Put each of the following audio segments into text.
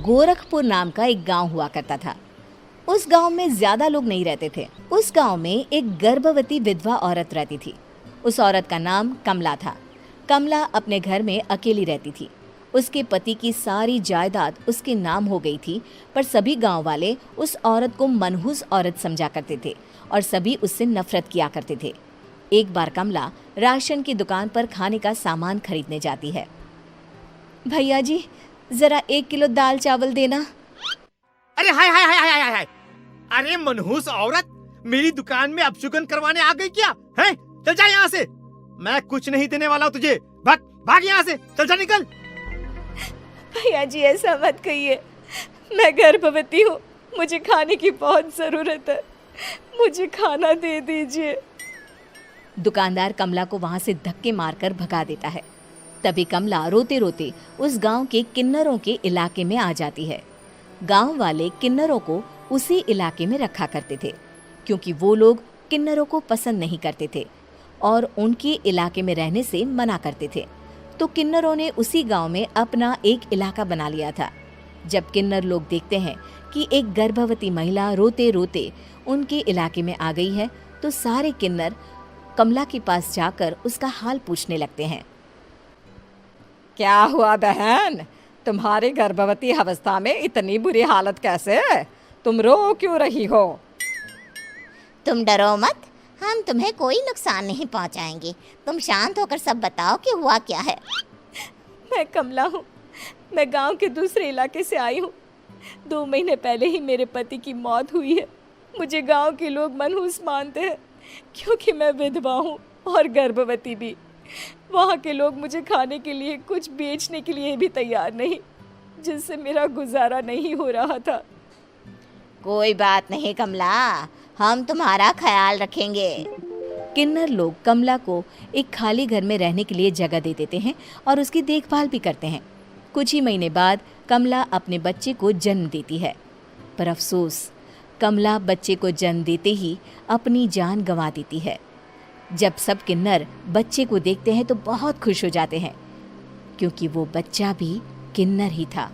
गोरखपुर नाम का एक गांव हुआ करता था। उस गांव में ज्यादा लोग नहीं रहते थे। उस गांव में एक गर्भवती विधवा औरत रहती थी। उस औरत का नाम कमला था। कमला अपने घर में अकेली रहती थी। उसके पति की सारी जायदाद उसके नाम हो गई थी, पर सभी गांव वाले उस औरत को मनहूस औरत समझा करते थे और सभी उससे नफरत किया करते थे। एक बार कमला राशन की दुकान पर खाने का सामान खरीदने जाती है। भैया जी, जरा 1 किलो दाल चावल देना। अरे हाय हाय हाय हाय हाय हाय! अरे मनहूस औरत, मेरी दुकान में अपशुगन करवाने आ गई क्या? हैं? चल जा यहाँ से, मैं कुछ नहीं देने वाला हूँ तुझे। भाग भाग यहाँ से, चल जा, निकल। भैया जी, ऐसा मत कहिए, मैं गर्भवती हूँ, मुझे खाने की बहुत ज़रूरत है, मुझे खाना दे दीजिए। दुकानदार कमला को वहां से धक्के मारकर भगा देता है। तभी कमला रोते रोते उस गांव के किन्नरों के इलाके में आ जाती है। गांव वाले किन्नरों को उसी इलाके में रखा करते थे, क्योंकि वो लोग किन्नरों को पसंद नहीं करते थे और उनके इलाके में रहने से मना करते थे। तो किन्नरों ने उसी गांव में अपना एक इलाका बना लिया था। जब किन्नर लोग देखते हैं कि एक गर्भवती महिला रोते रोते उनके इलाके में आ गई है, तो सारे किन्नर कमला के पास जाकर उसका हाल पूछने लगते हैं। क्या हुआ बहन, तुम्हारी गर्भवती अवस्था में इतनी बुरी हालत कैसे है? तुम रो क्यों रही हो? तुम डरो मत, हम तुम्हें कोई नुकसान नहीं पहुंचाएंगे। तुम शांत होकर सब बताओ कि हुआ क्या है। मैं कमला हूँ, मैं गांव के दूसरे इलाके से आई हूँ। 2 महीने पहले ही मेरे पति की मौत हुई है। मुझे गांव के लोग मनहूस मानते हैं, क्योंकि मैं विधवा हूँ और गर्भवती भी। वहाँ के लोग मुझे खाने के लिए कुछ बेचने के लिए भी तैयार नहीं, जिससे मेरा गुजारा नहीं हो रहा था। कोई बात नहीं कमला, हम तुम्हारा ख्याल रखेंगे। किन्नर लोग कमला को एक खाली घर में रहने के लिए जगह दे देते हैं और उसकी देखभाल भी करते हैं। कुछ ही महीने बाद कमला अपने बच्चे को जन्म देती है, पर अफसोस, कमला बच्चे को जन्म देते ही अपनी जान गंवा देती है। जब सब किन्नर बच्चे को देखते हैं तो बहुत खुश हो जाते हैं, क्योंकि वो बच्चा भी किन्नर ही था।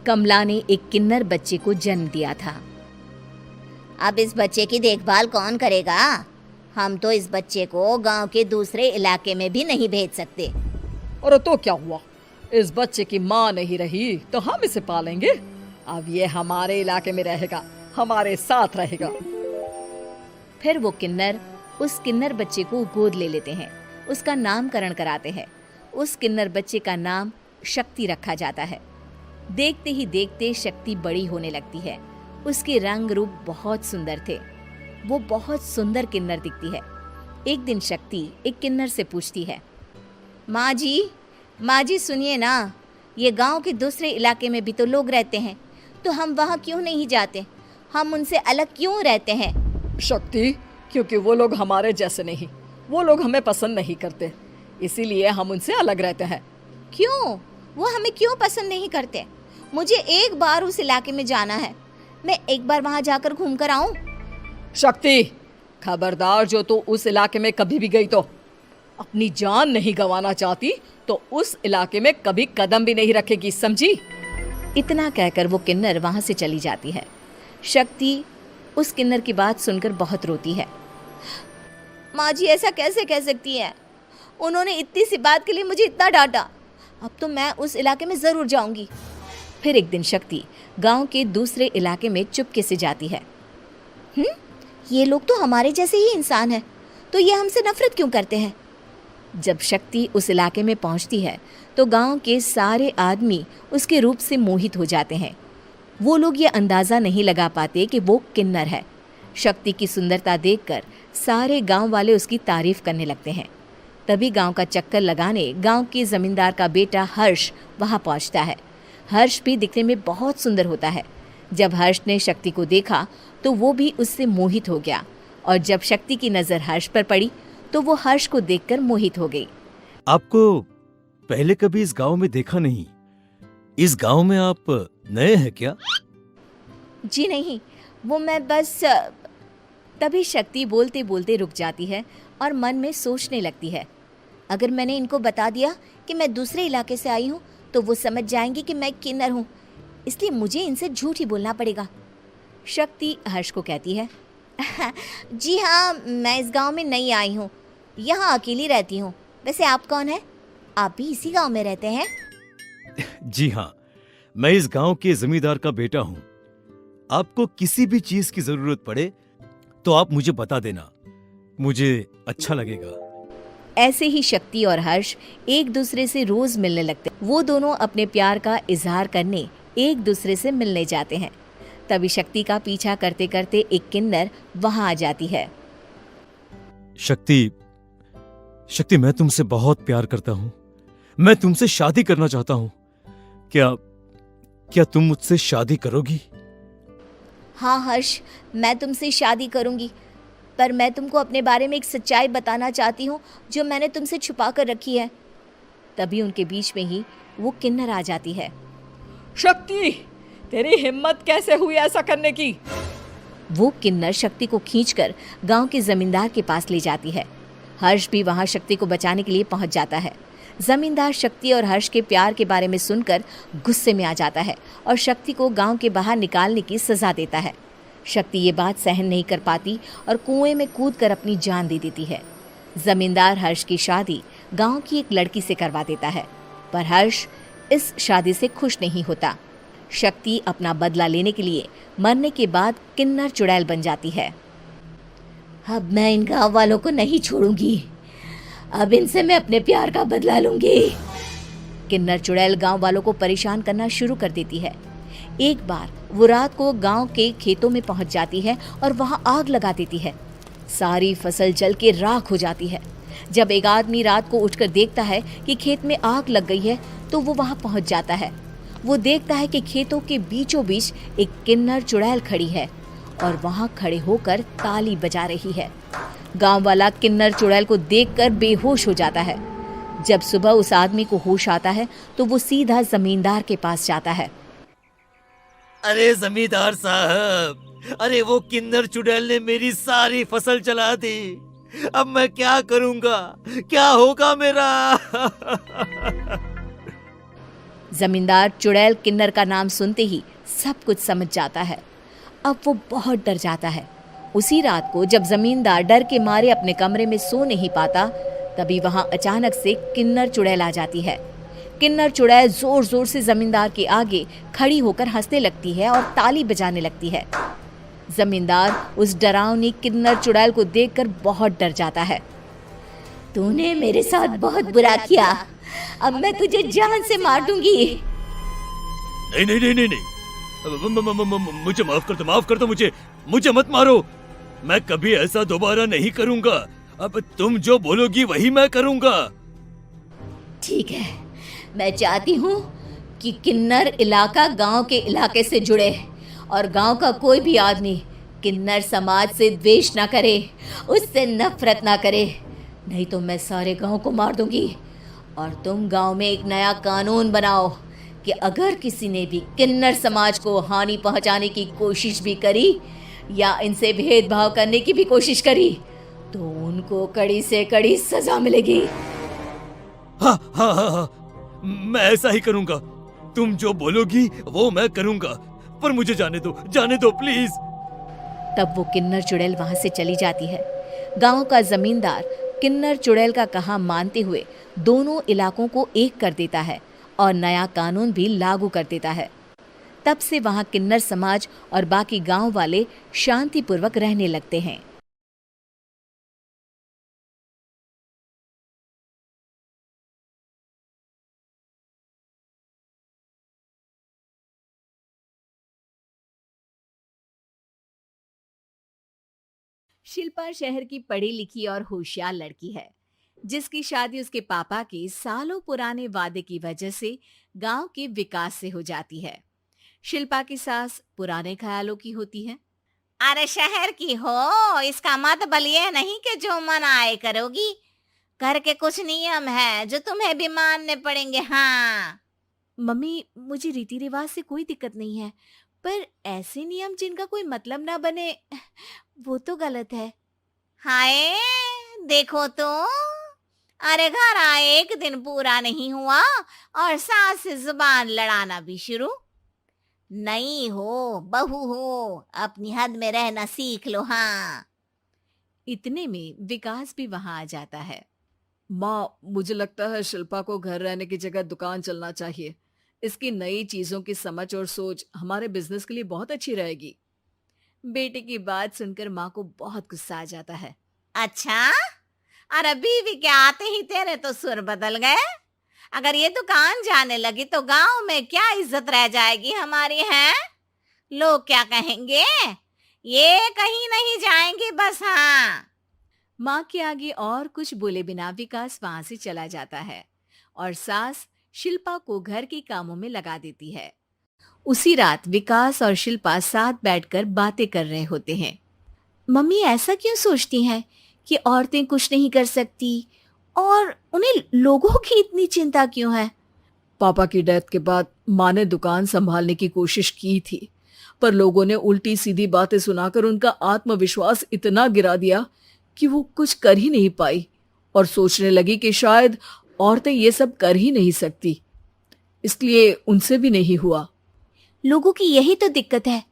कमला ने एक किन्नर बच्चे को जन्म दिया था। अब इस बच्चे की देखभाल कौन करेगा? हम तो इस बच्चे को गांव के दूसरे इलाके में भी नहीं भेज सकते। और तो क्या हुआ, इस बच्चे की माँ नहीं रही तो हम इसे पालेंगे। अब ये हमारे इलाके में रहेगा, हमारे साथ रहेगा। फिर वो किन्नर उस किन्नर बच्चे को गोद ले लेते हैं, उसका नामकरण कराते हैं। उस किन्नर बच्चे का नाम शक्ति रखा जाता है। देखते ही देखते शक्ति बड़ी होने लगती है। उसके रंग रूप बहुत सुंदर थे। वो बहुत सुंदर किन्नर दिखती है। एक दिन शक्ति एक किन्नर से पूछती है, माँ जी सुनिए ना, ये गांव के दूसरे इलाके में भी तो लोग रहते हैं, तो हम वहाँ क्यों नहीं जाते? हम उनसे अलग क्यों रहते हैं? शक्ति, क्योंकि वो लोग हमारे जैसे नहीं, वो लोग हमें पसंद नहीं करते, इसीलिए हम उनसे अलग रहते हैं। क्यों? वो हमें क्यों पसंद नहीं करते? मुझे एक बार उस इलाके में जाना है, मैं एक बार वहाँ जाकर घूम कर आऊँ। शक्ति, खबरदार, जो तू उस इलाके में कभी भी गई तो अपनी जान नहीं गंवाना चाहती तो उस इलाके में कभी कदम भी नहीं रखेगी, समझी? इतना कहकर वो किन्नर वहाँ से चली जाती है। शक्ति उस किन्नर की बात सुनकर बहुत रोती है। माँ जी, ऐसा कैसे कह सकती हैं? उन्होंने इतनी सी बात के लिए मुझे इतना डांटा। अब तो मैं उस इलाके में ज़रूर जाऊंगी। फिर एक दिन शक्ति गांव के दूसरे इलाके में चुपके से जाती है। ये लोग तो हमारे जैसे ही इंसान हैं, तो ये हमसे नफरत क्यों करते हैं? जब शक्ति उस इलाके में पहुंचती है तो गांव के सारे आदमी उसके रूप से मोहित हो जाते हैं। वो लोग ये अंदाज़ा नहीं लगा पाते कि वो किन्नर है। शक्ति की सुंदरता देखकर सारे गांव वाले उसकी तारीफ करने लगते हैं। तभी गांव का चक्कर लगाने गांव के जमींदार का बेटा हर्ष वहां पहुंचता है। हर्ष भी दिखने में बहुत सुंदर होता है। जब हर्ष ने शक्ति को देखा तो वो भी उससे मोहित हो गया, और जब शक्ति की नज़र हर्ष पर पड़ी तो वो हर्ष को देखकर मोहित हो गई। आपको पहले कभी इस गांव में देखा नहीं। इस गांव में आप नए हैं क्या? जी नहीं, वो मैं बस। तभी शक्ति बोलते बोलते रुक जाती है और मन में सोचने लगती है, अगर मैंने इनको बता दिया कि मैं दूसरे इलाके से आई हूँ तो वो समझ जाएंगे कि मैं किन्नर हूँ, इसलिए मुझे इनसे झूठ ही बोलना पड़ेगा। शक्ति हर्ष को कहती है, जी हाँ, मैं इस गांव में नई आई हूँ, यहाँ अकेली रहती हूँ। वैसे आप कौन है? आप भी इसी गांव में रहते हैं? जी हाँ, मैं इस गांव के जमींदार का बेटा हूँ। आपको किसी भी चीज की जरूरत पड़े तो आप मुझे बता देना, मुझे अच्छा लगेगा। ऐसे ही शक्ति और हर्ष एक दूसरे से रोज मिलने लगते। वो दोनों अपने प्यार का इजहार करने एक दूसरे से मिलने जाते हैं। तभी शक्ति का पीछा करते करते एक किन्नर वहां आ जाती है। शक्ति, शक्ति, मैं तुमसे बहुत प्यार करता हूँ। मैं तुमसे शादी करना चाहता हूँ। क्या तुम मुझसे शादी करोगी? हाँ हर्ष, मैं तुमसे शादी करूंगी, पर मैं तुमको अपने बारे में एक सच्चाई बताना चाहती हूँ जो मैंने तुमसे छुपा कर रखी है। तभी उनके बीच में ही वो किन्नर आ जाती है। शक्ति, तेरी हिम्मत कैसे हुई ऐसा करने की? वो किन्नर शक्ति को खींचकर गांव के जमींदार के पास ले जाती है। हर्ष भी वहां शक्ति को बचाने के लिए पहुंच जाता है। जमींदार शक्ति और हर्ष के प्यार के बारे में सुनकर गुस्से में आ जाता है और शक्ति को गांव के बाहर निकालने की सजा देता है। शक्ति ये बात सहन नहीं कर पाती और कुएं में कूदकर अपनी जान दे देती है। जमींदार हर्ष की शादी गांव की एक लड़की से करवा देता है, पर हर्ष इस शादी से खुश नहीं होता। शक्ति अपना बदला लेने के लिए मरने के बाद किन्नर चुड़ैल बन जाती है। अब मैं इन गांव वालों को नहीं छोड़ूंगी, अब इनसे मैं अपने प्यार का बदला लूंगी। किन्नर चुड़ैल गांव वालों को परेशान करना शुरू कर देती है। एक बार वो रात को गांव के खेतों में पहुंच जाती है और वहां आग लगा देती है। सारी फसल जल के राख हो जाती है। जब एक आदमी रात को उठकर देखता है कि खेत में आग लग गई है तो वो वहां पहुंच जाता है। वो देखता है कि खेतों के बीचों बीच एक किन्नर चुड़ैल खड़ी है और वहां खड़े होकर ताली बजा रही है। गांव वाला किन्नर चुड़ैल को देखकर बेहोश हो जाता है। जब सुबह उस आदमी को होश आता है तो वो सीधा जमींदार के पास जाता है। अरे जमींदार साहब, अरे वो किन्नर चुड़ैल ने मेरी सारी फसल जला दी। अब मैं क्या करूंगा? क्या होगा मेरा? जमींदार चुड़ैल किन्नर का नाम सुनते ही सब कुछ समझ जाता है। अब वो बहुत डर जाता है। उसी रात को जब जमींदार डर के मारे अपने कमरे में सो नहीं पाता, तभी वहां अचानक से किन्नर चुड़ैल आ जाती है। किन्नर चुड़ैल जोर जोर से जमींदार के आगे खड़ी होकर हंसने लगती है और ताली बजाने लगती है। जमींदार उस डरावनी किन्नर चुड़ैल को देखकर बहुत डर जाता है। तूने मेरे साथ बहुत बुरा किया, अब मैं तुझे जान से मार दूंगी। नहीं नहीं नहीं नहीं नहीं, मुझे माफ कर दो, मुझे मत मारो। मैं कभी ऐसा दोबारा नहीं करूंगा। अब तुम जो बोलोगी वही मैं करूंगा। ठीक है, मैं चाहती हूँ कि किन्नर इलाका गांव के इलाके से जुड़े और गांव का कोई भी आदमी किन्नर समाज से द्वेष ना करे, उससे नफरत ना करे, नहीं तो मैं सारे गांव को मार दूंगी। और तुम गांव में एक नया कानून बनाओ कि अगर किसी ने भी किन्नर समाज को हानि पहुंचाने की कोशिश भी करी या इनसे भेदभाव करने की भी कोशिश करी तो उनको कड़ी से कड़ी सजा मिलेगी। हाँ हाँ हाँ हाँ, मैं ऐसा ही करूंगा। तुम जो बोलोगी वो मैं करूंगा, पर मुझे जाने दो प्लीज। तब वो किन्नर चुड़ैल वहां से चली जाती है। गांव का जमींदार किन्नर चुड़ैल का कहा मानते हुए दोनों इलाकों को एक कर देता है और नया कानून भी लागू कर देता है। तब से वहां किन्नर समाज और बाकी गांव वाले शांतिपूर्वक रहने लगते हैं। शिल्पा शहर की पढ़ी लिखी और होशियार लड़की है, जिसकी शादी उसके पापा के सालों पुराने वादे की वजह से गांव के विकास से हो जाती है। शिल्पा की सास पुराने ख्यालों की होती है। अरे शहर की हो, इसका मतलब ये नहीं कि जो मन आए करोगी। घर के कुछ नियम है जो तुम्हें भी मानने पड़ेंगे। हाँ मम्मी, मुझे रीति रिवाज से कोई दिक्कत नहीं है, पर ऐसे नियम जिनका कोई मतलब ना बने वो तो गलत है। हाय देखो तो, अरे घर आए एक दिन पूरा नहीं हुआ और सास से जुबान लड़ाना भी शुरू। नहीं हो, बहू हो, अपनी हद में रहना सीख लो। हाँ। इतने में विकास भी वहां आ जाता है। माँ, मुझे लगता है शिल्पा को घर रहने की जगह दुकान चलना चाहिए। इसकी नई चीजों की समझ और सोच हमारे बिजनेस के लिए बहुत अच्छी रहेगी। बेटे की बात सुनकर माँ को बहुत गुस्सा आ जाता है। अच्छा, और अभी भी क्या आते ही तेरे तो सुर बदल गए। अगर ये दुकान जाने लगी तो गांव में क्या इज्जत रह जाएगी हमारी, है? लोग क्या कहेंगे? ये कहीं नहीं जाएंगी बस। हाँ। माँ के आगे और कुछ बोले बिना विकास वहां से चला जाता है और सास शिल्पा को घर के कामों में लगा देती है। उसी रात विकास और शिल्पा साथ बैठकर बातें कर रहे होते हैं। मम्मी ऐसा क्यों सोचती हैं कि औरतें कुछ नहीं कर सकती और उन्हें लोगों की इतनी चिंता क्यों है? पापा की डेथ के बाद माँ ने दुकान संभालने की कोशिश की थी, पर लोगों ने उल्टी सीधी बातें सुनाकर उनका आत्मविश्वास इतना गिरा दिया कि वो कुछ कर ही नहीं पाई और सोचने लगी कि शायद औरतें ये सब कर ही नहीं सकती, इसलिए उनसे भी नहीं हुआ। लोगों की यही तो दिक्कत है,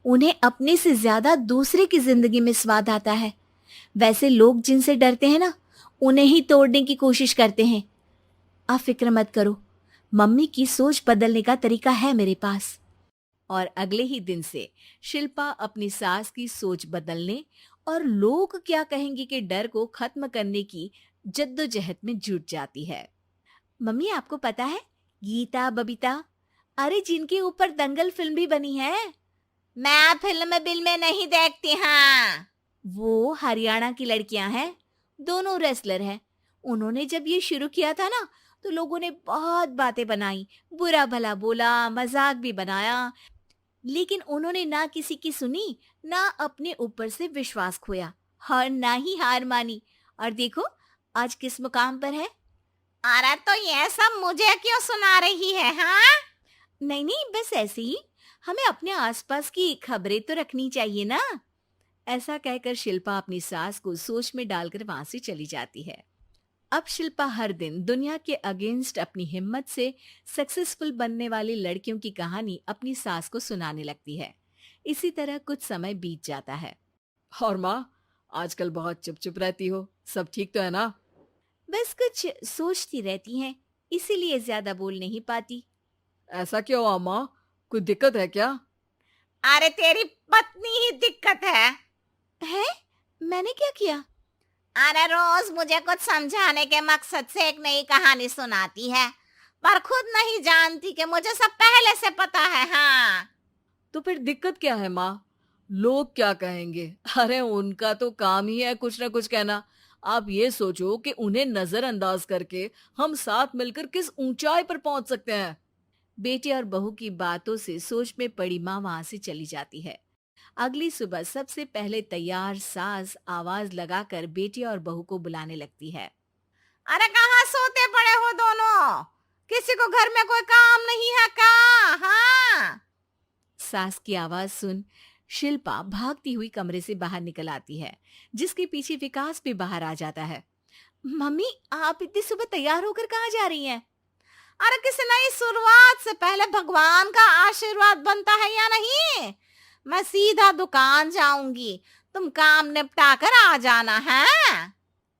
उन्हें अपने से ज्यादा दूसरे की जिंदगी में स्वाद आता है। वैसे लोग जिनसे डरते हैं ना, उन्हें ही तोड़ने की कोशिश करते हैं। आप फिक्र मत करो, मम्मी की सोच बदलने का तरीका है मेरे पास। और अगले ही दिन से शिल्पा अपनी सास की सोच बदलने और लोग क्या कहेंगे के डर को खत्म करने की जद्दोजहद में जुट जाती है। मम्मी आपको पता है, गीता बबीता, अरे जिनके ऊपर दंगल फिल्म भी बनी है। मैं फिल्म बिल में नहीं देखती। हाँ। वो हरियाणा की लड़कियां हैं, दोनों रेसलर हैं। उन्होंने जब ये शुरू किया था ना, तो लोगों ने बहुत बातें बनाई, बुरा भला बोला, मजाक भी बनाया, लेकिन उन्होंने ना किसी की सुनी, ना अपने ऊपर से विश्वास खोया और ना ही हार मानी। और देखो आज किस मुकाम पर है। अरे तो ये सब मुझे क्यों सुना रही है? हाँ। नहीं नहीं, बस ऐसे ही, हमें अपने आसपास की खबरें तो रखनी चाहिए ना। ऐसा कहकर शिल्पा अपनी सास को सोच में डालकर वहां से चली जाती है। अब शिल्पा हर दिन दुनिया के अगेंस्ट अपनी हिम्मत से सक्सेसफुल बनने वाली लड़कियों की कहानी अपनी सास को सुनाने लगती है। इसी तरह कुछ समय बीत जाता है। और माँ, आजकल बहुत चुप चुप रहती हो, सब ठीक तो है ना? बस कुछ सोचती रहती हैं, इसीलिए ज्यादा बोल नहीं पाती। ऐसा क्यों हुआ माँ, कोई दिक्कत है क्या? अरे तेरी पत्नी ही दिक्कत है। मैंने क्या किया? अरे रोज मुझे कुछ समझाने के मकसद से एक नई कहानी सुनाती है, पर खुद नहीं जानती कि मुझे सब पहले से पता है। हाँ। तो फिर दिक्कत क्या है माँ? लोग क्या कहेंगे? अरे उनका तो काम ही है कुछ ना कुछ कहना। आप ये सोचो कि उन्हें नजरअंदाज करके हम साथ मिलकर किस ऊंचाई पर पहुंच सकते हैं। बेटे और बहू की बातों से सोच में पड़ी माँ वहां से चली जाती है। अगली सुबह सबसे पहले तैयार सास आवाज लगाकर बेटे और बहू को बुलाने लगती है। अरे कहाँ सोते पड़े हो दोनों? किसी को घर में कोई काम नहीं है क्या? हाँ। सास की आवाज सुन शिल्पा भागती हुई कमरे से बाहर निकल आती है, जिसके पीछे विकास भी बाहर आ जाता है। मम्मी, आप इतनी सुबह तैयार होकर कहाँ जा रही हैं? अरे किसी नई शुरुआत से पहले भगवान का आशीर्वाद बनता है या नहीं? मैं सीधा दुकान जाऊंगी, तुम काम निपटा कर आ जाना है।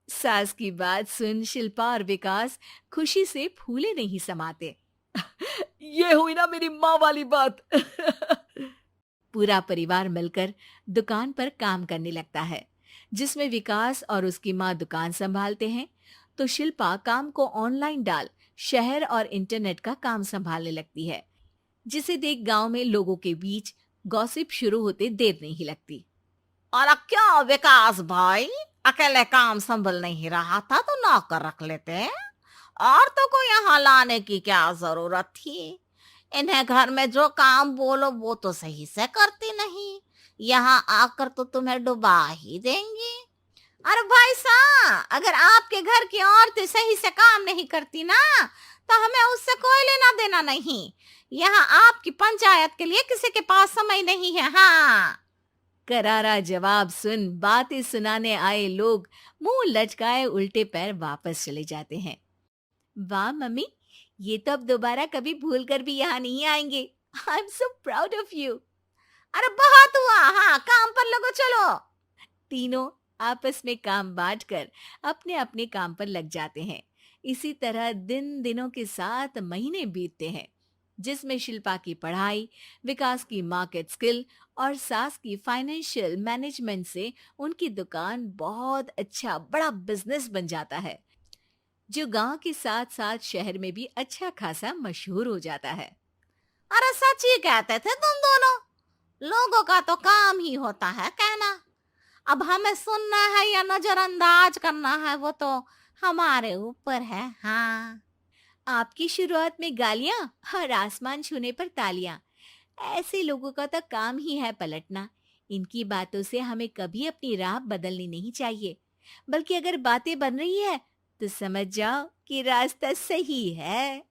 सास की बात सुन शिल्पा और विकास खुशी से फूले नहीं समाते। ये हुई ना मेरी माँ वाली बात। पूरा परिवार मिलकर दुकान पर काम करने लगता है, जिसमें विकास और उसकी माँ दुकान संभालते हैं, तो शिल्पा काम को ऑनलाइन डाल शहर और इंटरनेट का काम संभालने लगती है, जिसे देख गांव में लोगों के बीच गॉसिप शुरू होते देर नहीं लगती। और क्या विकास भाई, अकेले काम संभल नहीं रहा था तो नौकर रख लेते, और तो को यहाँ लाने की क्या जरूरत थी? इन्हें घर में जो काम बोलो वो तो सही से करती नहीं, यहाँ आकर तो तुम्हें डुबा ही देंगी। अरे भाई साहब, अगर आपके घर की औरतें सही से काम नहीं करती ना, तो हमें उससे कोई लेना देना नहीं। यहाँ आपकी पंचायत के लिए किसी के पास समय नहीं है। हाँ। करारा जवाब सुन बातें सुनाने आए लोग मुंह लटकाए उल्टे पैर वापस चले जाते हैं। वाह मम्मी, ये तो अब दोबारा कभी भूल कर भी यहाँ नहीं आएंगे। I am so proud of you. अरे बहुत हुआ, हाँ काम पर लगो चलो। तीनों आपस में काम बांटकर अपने अपने काम पर लग जाते हैं। इसी तरह दिनों के साथ महीने बीतते हैं, जिसमें शिल्पा की पढ़ाई, विकास की मार्केट स्किल और सास की फाइनेंशियल मैनेजमेंट से उनकी दुकान बहुत अच्छा बड़ा बिजनेस बन जाता है, जो गांव के साथ साथ शहर में भी अच्छा खासा मशहूर हो जाता है। अरे सच ही कहते थे तुम दोनों, लोगों का तो काम ही होता है कहना। अब हमें सुनना है या नजरअंदाज करना है वो तो हमारे ऊपर है। हाँ, आपकी शुरुआत में गालियां और आसमान छूने पर तालियां, ऐसे लोगों का तो काम ही है पलटना। इनकी बातों से हमें कभी अपनी राह बदलनी नहीं चाहिए, बल्कि अगर बातें बन रही है तो समझ जाओ कि रास्ता सही है।